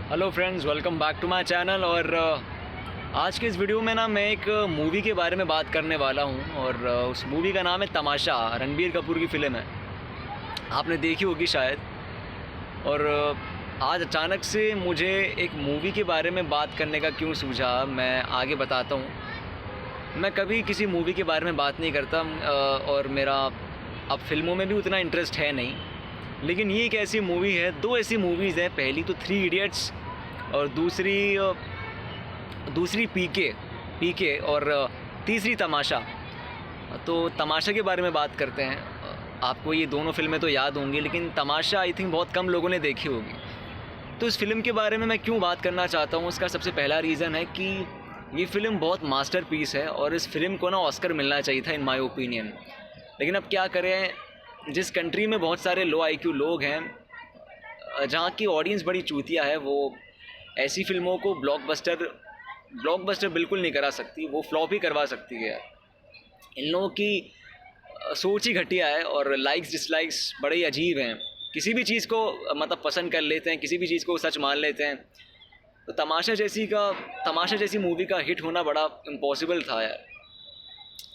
Hello friends, welcome back to my channel. और आज के इस वीडियो में मैं एक मूवी के बारे में बात करने वाला हूं। और उस मूवी का नाम है तमाशा। रणबीर कपूर की फ़िल्म है, आपने देखी होगी शायद। और आज अचानक से मुझे एक मूवी के बारे में बात करने का क्यों सूझा, मैं आगे बताता हूं। मैं कभी किसी मूवी के बारे में बात नहीं करता और मेरा अब फ़िल्मों में भी उतना इंटरेस्ट है नहीं। लेकिन ये एक ऐसी मूवी है, दो ऐसी मूवीज़ हैं। पहली तो थ्री इडियट्स और दूसरी पीके और तीसरी तमाशा। तो तमाशा के बारे में बात करते हैं। आपको ये दोनों फ़िल्में तो याद होंगी, लेकिन तमाशा आई थिंक बहुत कम लोगों ने देखी होगी। तो इस फ़िल्म के बारे में मैं क्यों बात करना चाहता हूँ, उसका सबसे पहला रीज़न है कि ये फ़िल्म बहुत मास्टरपीस है और इस फ़िल्म को ऑस्कर मिलना चाहिए था इन माय ओपिनियन। लेकिन अब क्या करें, जिस कंट्री में बहुत सारे लो आईक्यू लोग हैं, जहाँ की ऑडियंस बड़ी चूतिया है, वो ऐसी फ़िल्मों को ब्लॉकबस्टर बिल्कुल नहीं करा सकती, वो फ्लॉप ही करवा सकती है। इन लोगों की सोच ही घटिया है और लाइक्स डिसलाइक्स बड़े ही अजीब हैं। किसी भी चीज़ को पसंद कर लेते हैं, किसी भी चीज़ को सच मान लेते हैं। तो तमाशा जैसी मूवी का हिट होना बड़ा इम्पॉसिबल था यार।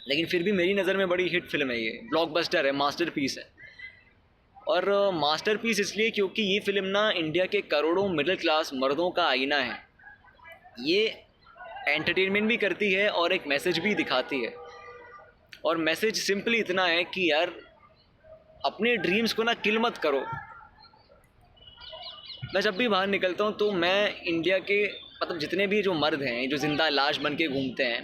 लेकिन फिर भी मेरी नज़र में बड़ी हिट फिल्म है, ये ब्लॉकबस्टर है, मास्टरपीस है। और मास्टरपीस इसलिए क्योंकि ये फ़िल्म इंडिया के करोड़ों मिडिल क्लास मर्दों का आईना है। ये एंटरटेनमेंट भी करती है और एक मैसेज भी दिखाती है। और मैसेज सिंपली इतना है कि यार, अपने ड्रीम्स को किल मत करो। मैं जब भी बाहर निकलता हूँ तो मैं इंडिया के जितने भी जो मर्द हैं, जो ज़िंदा लाश बन के घूमते हैं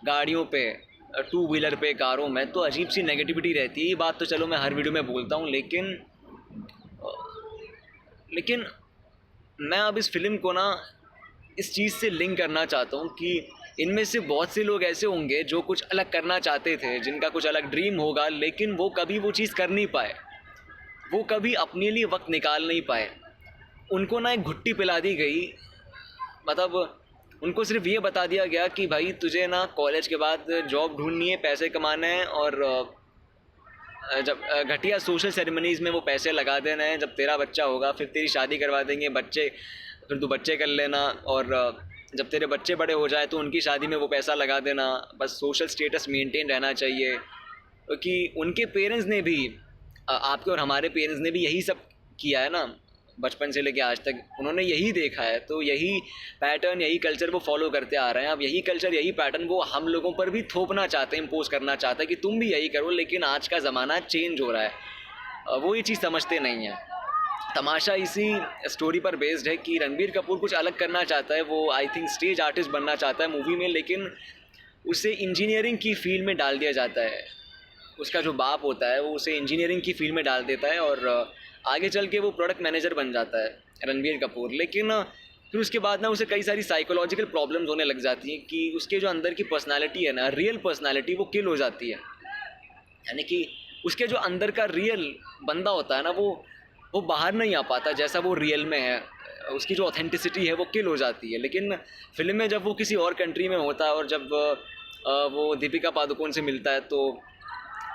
गाड़ियों पे, टू व्हीलर पे, कारों में, तो अजीब सी नेगेटिविटी रहती है। ये बात तो चलो मैं हर वीडियो में बोलता हूँ, लेकिन मैं अब इस फिल्म को इस चीज़ से लिंक करना चाहता हूँ कि इनमें से बहुत से लोग ऐसे होंगे जो कुछ अलग करना चाहते थे, जिनका कुछ अलग ड्रीम होगा, लेकिन वो कभी वो चीज़ कर नहीं पाए, वो कभी अपने लिए वक्त निकाल नहीं पाए। उनको एक घुट्टी पिला दी गई। उनको सिर्फ ये बता दिया गया कि भाई तुझे कॉलेज के बाद जॉब ढूंढनी है, पैसे कमाने हैं, और जब घटिया सोशल सेरेमनीज़ में वो पैसे लगा देना है। जब तेरा बच्चा होगा फिर तेरी शादी करवा देंगे, फिर तू बच्चे कर लेना, और जब तेरे बच्चे बड़े हो जाए तो उनकी शादी में वो पैसा लगा देना। बस सोशल स्टेटस मेंटेन रहना चाहिए, क्योंकि उनके पेरेंट्स ने भी, आपके और हमारे पेरेंट्स ने भी यही सब किया है बचपन से लेके आज तक उन्होंने यही देखा है। तो यही पैटर्न, यही कल्चर वो फॉलो करते आ रहे हैं। अब यही कल्चर, यही पैटर्न वो हम लोगों पर भी थोपना चाहते हैं, इम्पोज करना चाहते हैं कि तुम भी यही करो। लेकिन आज का ज़माना चेंज हो रहा है, वो ये चीज़ समझते नहीं हैं। तमाशा इसी स्टोरी पर बेस्ड है कि रणबीर कपूर कुछ अलग करना चाहता है। वो आई थिंक स्टेज आर्टिस्ट बनना चाहता है मूवी में, लेकिन उसे इंजीनियरिंग की फील्ड में डाल दिया जाता है। उसका जो बाप होता है वो उसे इंजीनियरिंग की फील्ड में डाल देता है और आगे चल के वो प्रोडक्ट मैनेजर बन जाता है रणबीर कपूर। लेकिन फिर उसके बाद उसे कई सारी साइकोलॉजिकल प्रॉब्लम्स होने लग जाती हैं कि उसके जो अंदर की पर्सनालिटी है रियल पर्सनालिटी, वो किल हो जाती है। यानी कि उसके जो अंदर का रियल बंदा होता है वो बाहर नहीं आ पाता जैसा वो रियल में है। उसकी जो ऑथेंटिसिटी है वो किल हो जाती है। लेकिन फिल्म में जब वो किसी और कंट्री में होता है और जब वो दीपिका पादुकोण से मिलता है, तो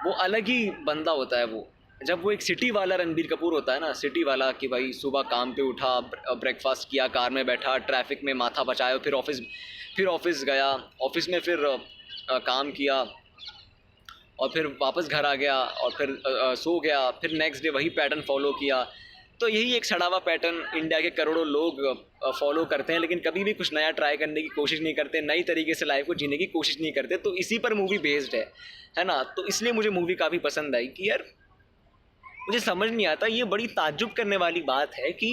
वो अलग ही बंदा होता है। वो जब वो एक सिटी वाला रणबीर कपूर होता है सिटी वाला, कि भाई सुबह काम पे उठा, ब्रेकफास्ट किया, कार में बैठा, ट्रैफिक में माथा बचाया, फिर ऑफिस गया, ऑफिस में फिर काम किया, और फिर वापस घर आ गया, और फिर सो गया, फिर नेक्स्ट डे वही पैटर्न फॉलो किया। तो यही एक सड़ा हुआ पैटर्न इंडिया के करोड़ों लोग फॉलो करते हैं, लेकिन कभी भी कुछ नया ट्राई करने की कोशिश नहीं करते, नई तरीके से लाइफ को जीने की कोशिश नहीं करते। तो इसी पर मूवी बेस्ड है ना। तो इसलिए मुझे मूवी काफ़ी पसंद आई कि यार, मुझे समझ नहीं आता, ये बड़ी ताज्जुब करने वाली बात है कि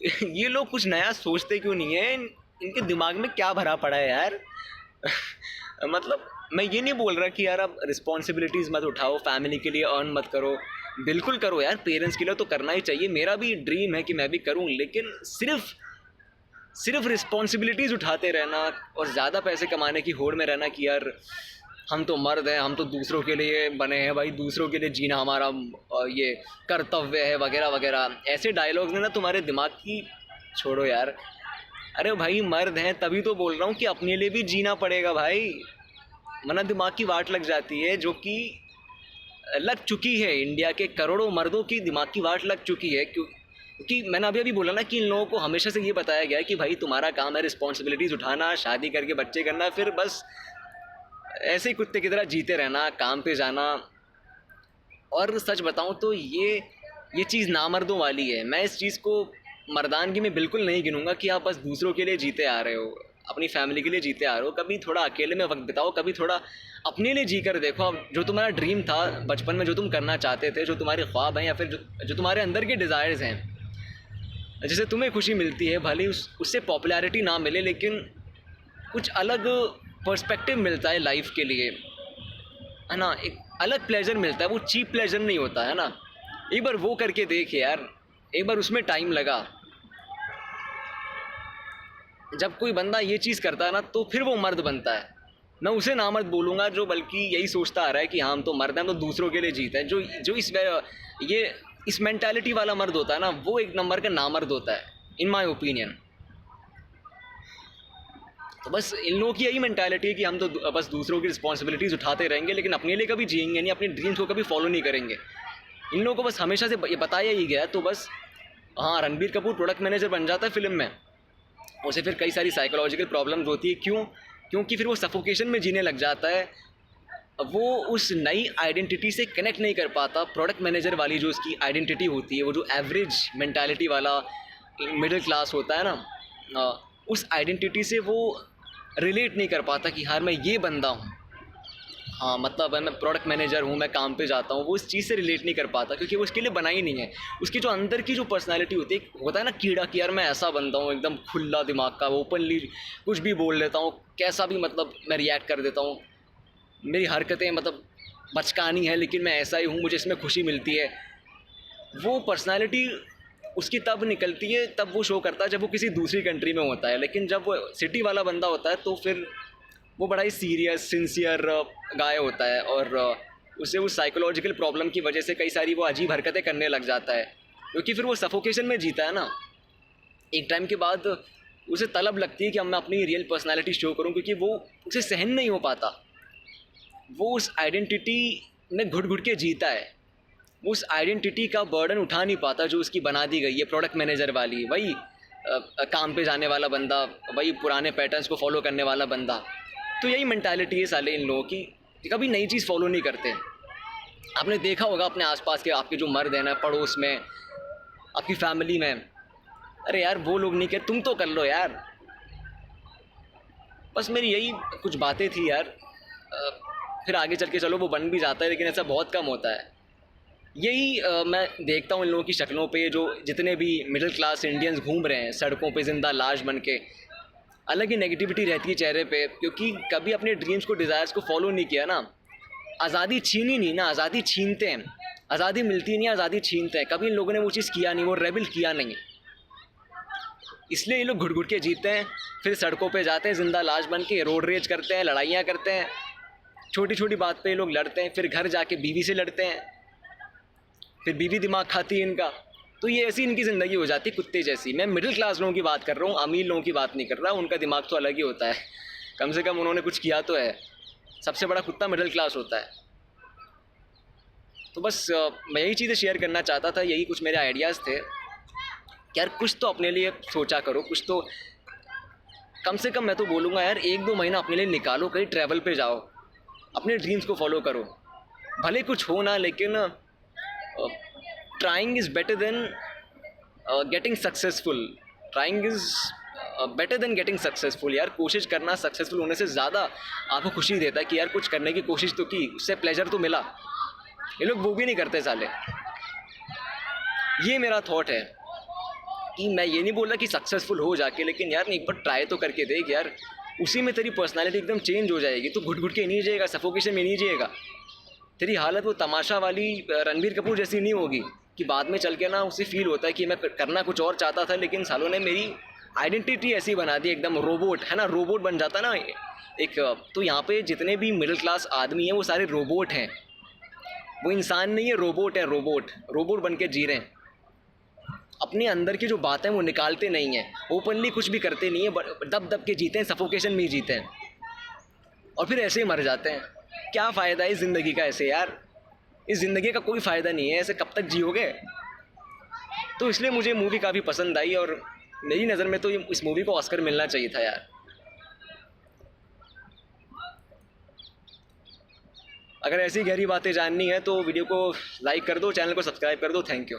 ये लोग कुछ नया सोचते क्यों नहीं है। इनके दिमाग में क्या भरा पड़ा है यार। मैं ये नहीं बोल रहा कि यार आप रिस्पॉन्सिबिलिटीज़ मत उठाओ, फैमिली के लिए अर्न मत करो, बिल्कुल करो यार, पेरेंट्स के लिए तो करना ही चाहिए। मेरा भी ड्रीम है कि मैं भी करूं, लेकिन सिर्फ रिस्पॉन्सिबिलिटीज़ उठाते रहना और ज़्यादा पैसे कमाने की होड़ में रहना कि यार हम तो मर्द हैं, हम तो दूसरों के लिए बने हैं, भाई दूसरों के लिए जीना हमारा ये कर्तव्य है, वगैरह वगैरह। ऐसे डायलॉग्स ने तुम्हारे दिमाग की छोड़ो यार। अरे भाई, मर्द हैं तभी तो बोल रहा हूँ कि अपने लिए भी जीना पड़ेगा भाई, वरना दिमाग की वाट लग जाती है, जो कि लग चुकी है। इंडिया के करोड़ों मर्दों की दिमाग की वाट लग चुकी है। क्योंकि मैंने अभी अभी बोला ना कि इन लोगों को हमेशा से ये बताया गया है कि भाई तुम्हारा काम है रिस्पॉन्सिबिलिटीज़ उठाना, शादी करके बच्चे करना, फिर बस ऐसे ही कुत्ते की तरह जीते रहना, काम पे जाना। और सच बताऊं तो ये चीज़ नामर्दों वाली है। मैं इस चीज़ को मर्दानगी में बिल्कुल नहीं गिनूंगा कि आप बस दूसरों के लिए जीते आ रहे हो, अपनी फैमिली के लिए जीते आ रहे हो। कभी थोड़ा अकेले में वक्त बिताओ, कभी थोड़ा अपने लिए जी कर देखो। अब जो तुम्हारा ड्रीम था बचपन में, जो तुम करना चाहते थे, जो तुम्हारे ख्वाब हैं या फिर जो तुम्हारे अंदर के डिज़ायर्स हैं, जिससे तुम्हें खुशी मिलती है, भले उससे पॉपुलैरिटी ना मिले, लेकिन कुछ अलग पर्सपेक्टिव मिलता है लाइफ के लिए, है ना। एक अलग प्लेजर मिलता है, वो चीप प्लेजर नहीं होता है ना। एक बार वो करके देख यार, एक बार उसमें टाइम लगा। जब कोई बंदा ये चीज़ करता है ना तो फिर वो मर्द बनता है। मैं उसे नामर्द बोलूँगा जो बल्कि यही सोचता आ रहा है कि हाँ हम तो मर्द हैं, हम तो दूसरों के लिए जीते हैं। जो इस मेंटालिटी वाला मर्द होता है ना, वो एक नंबर का नामर्द होता है इन माय ओपिनियन। तो बस इन लोगों की यही मेंटालिटी है कि हम तो बस दूसरों की रिस्पॉन्सिबिलिटीज़ उठाते रहेंगे, लेकिन अपने लिए कभी जिएंगे नहीं, अपने ड्रीम्स को कभी फॉलो नहीं करेंगे। इन लोगों को बस हमेशा से ये बताया ही गया। तो बस हाँ, रणबीर कपूर प्रोडक्ट मैनेजर बन जाता है फिल्म में, उसे फिर कई सारी साइकोलॉजिकल प्रॉब्लम्स होती है। क्योंकि फिर वो सफोकेशन में जीने लग जाता है। वो उस नई आइडेंटिटी से कनेक्ट नहीं कर पाता। प्रोडक्ट मैनेजर वाली जो उसकी आइडेंटिटी होती है, वो जो एवरेज मेंटालिटी वाला मिडिल क्लास होता है ना, उस आइडेंटिटी से वो रिलेट नहीं कर पाता कि हाँ मैं ये बंदा हूँ, हाँ मतलब मैं प्रोडक्ट मैनेजर हूँ, मैं काम पे जाता हूँ। वो इस चीज़ से रिलेट नहीं कर पाता क्योंकि वो उसके लिए बना ही नहीं है। उसकी जो अंदर की जो पर्सनालिटी होती है, होता है ना कीड़ा कि यार मैं ऐसा बंदा हूँ, एकदम खुला दिमाग का, ओपनली कुछ भी बोल लेता हूँ, कैसा भी मतलब मैं रिएक्ट कर देता हूँ, मेरी हरकतें मतलब बचकानी है लेकिन मैं ऐसा ही हूँ, मुझे इसमें खुशी मिलती है। वो पर्सनालिटी उसकी तब निकलती है, तब वो शो करता है जब वो किसी दूसरी कंट्री में होता है। लेकिन जब वो सिटी वाला बंदा होता है तो फिर वो बड़ा ही सीरियस सिंसियर गाय होता है, और उसे उस साइकोलॉजिकल प्रॉब्लम की वजह से कई सारी वो अजीब हरकतें करने लग जाता है, क्योंकि फिर वो सफोकेशन में जीता है ना। एक टाइम के बाद उसे तलब लगती है कि अब मैं अपनी रियल पर्सनालिटी शो करूं, क्योंकि वो उसे सहन नहीं हो पाता। वो उस आइडेंटिटी में घुट घुट के जीता है, वो उस आइडेंटिटी का बर्डन उठा नहीं पाता जो उसकी बना दी गई है प्रोडक्ट मैनेजर वाली। वही काम पे जाने वाला बंदा, वही पुराने पैटर्न्स को फॉलो करने वाला बंदा। तो यही मेंटालिटी है साले इन लोगों की, कभी नई चीज़ फॉलो नहीं करते। आपने देखा होगा अपने आसपास के आपके जो मर्द हैं ना, पड़ोस में, आपकी फैमिली में, अरे यार वो लोग नहीं कर, तुम तो कर लो यार। बस मेरी यही कुछ बातें थी यार। फिर आगे चल के चलो वो बन भी जाता है, लेकिन ऐसा बहुत कम होता है। यही मैं देखता हूँ इन लोगों की शक्लों पे, जो जितने भी मिडिल क्लास इंडियंस घूम रहे हैं सड़कों पे जिंदा लाश बन के, अलग ही नेगेटिविटी रहती है चेहरे पे, क्योंकि कभी अपने ड्रीम्स को, डिज़ायर्स को फॉलो नहीं किया ना। आज़ादी छीनी नहीं ना, आज़ादी छीनते हैं। आज़ादी मिलती नहीं, आज़ादी छीनते हैं। कभी इन लोगों ने वो चीज़ किया नहीं, वो रेबल किया नहीं, इसलिए ये लोग घुट घुट के जीते हैं। फिर सड़कों पे जाते हैं जिंदा लाश बन के, रोड रेज करते हैं, लड़ाइयाँ करते हैं, छोटी छोटी बात पे ये लोग लड़ते हैं। फिर घर जाके बीवी से लड़ते हैं, फिर बीवी दिमाग खाती है इनका। तो ये ऐसी इनकी ज़िंदगी हो जाती है कुत्ते जैसी। मैं मिडिल क्लास लोगों की बात कर रहा हूँ, अमीर लोगों की बात नहीं कर रहा। उनका दिमाग तो अलग ही होता है, कम से कम उन्होंने कुछ किया तो है। सबसे बड़ा कुत्ता मिडिल क्लास होता है। तो बस मैं यही चीज़ें शेयर करना चाहता था, यही कुछ मेरे आइडियाज़ थे। यार कुछ तो अपने लिए सोचा करो, कुछ तो कम से कम मैं तो बोलूँगा यार 1-2 महीना अपने लिए निकालो, कहीं ट्रैवल पे जाओ, अपने ड्रीम्स को फॉलो करो। भले कुछ हो ना, लेकिन trying is better than getting successful. Trying is better than getting successful. यार कोशिश करना सक्सेसफुल होने से ज़्यादा आपको खुशी देता है कि यार कुछ करने की कोशिश तो की, उससे प्लेजर तो मिला। ये लोग वो भी नहीं करते साले। ये मेरा थॉट है कि मैं ये नहीं बोल रहा कि सक्सेसफुल हो जाके, लेकिन यार एक बार ट्राई तो करके देख यार, उसी में तेरी पर्सनालिटी एकदम चेंज हो जाएगी। तो घुट घुट के नहीं जिएगा, सफोकेशन में नहीं जिएगा। तेरी हालत वो तमाशा वाली रणबीर कपूर जैसी नहीं होगी कि बाद में चल के ना उसे फील होता है कि मैं करना कुछ और चाहता था, लेकिन सालों ने मेरी आइडेंटिटी ऐसी बना दी, एकदम रोबोट है ना, रोबोट बन जाता ना एक। तो यहाँ पे जितने भी मिडिल क्लास आदमी हैं वो सारे रोबोट हैं, वो इंसान नहीं है, रोबोट है। रोबोट बन के जी रहे हैं। अपने अंदर की जो बातें वो निकालते नहीं हैं, ओपनली कुछ भी करते नहीं है, दब दब के जीते हैं, सफोकेशन में ही जीते हैं, और फिर ऐसे ही मर जाते हैं। क्या फ़ायदा है इस ज़िंदगी का ऐसे यार? इस ज़िंदगी का कोई फ़ायदा नहीं है, ऐसे कब तक जियोगे? तो इसलिए मुझे मूवी काफ़ी पसंद आई, और मेरी नज़र में तो इस मूवी को ऑस्कर मिलना चाहिए था यार। अगर ऐसी गहरी बातें जाननी है तो वीडियो को लाइक कर दो, चैनल को सब्सक्राइब कर दो। Thank you.